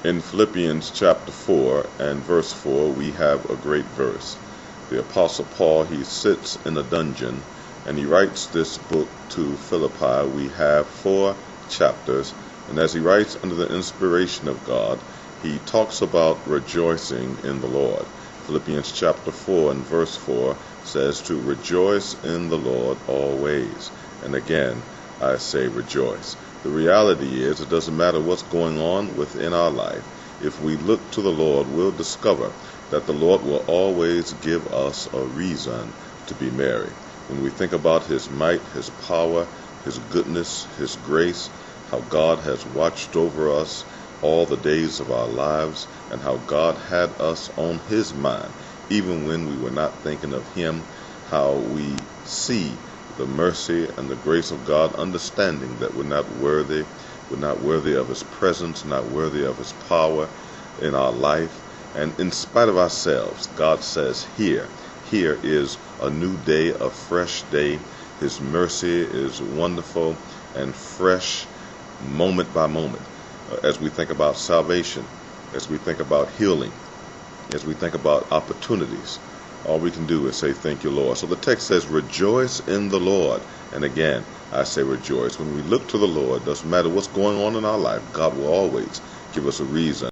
In Philippians chapter 4 and verse 4, we have a great verse. The Apostle Paul, he sits in a dungeon and he writes this book to Philippi. We have 4 chapters, and as he writes under the inspiration of God, he talks about rejoicing in the Lord. Philippians chapter 4 and verse 4 says to rejoice in the Lord always. And again, I say rejoice. The reality is, it doesn't matter what's going on within our life. If we look to the Lord, we'll discover that the Lord will always give us a reason to be merry. When we think about His might, His power, His goodness, His grace, how God has watched over us all the days of our lives, and how God had us on His mind, even when we were not thinking of Him, how we see the mercy and the grace of God, understanding that we're not worthy of His presence, not worthy of His power in our life. And in spite of ourselves, God says, here is a new day, a fresh day. His mercy is wonderful and fresh moment by moment. As we think about salvation, as we think about healing, as we think about opportunities, all we can do is say, thank you, Lord. So the text says, rejoice in the Lord. And again, I say rejoice. When we look to the Lord, doesn't matter what's going on in our life, God will always give us a reason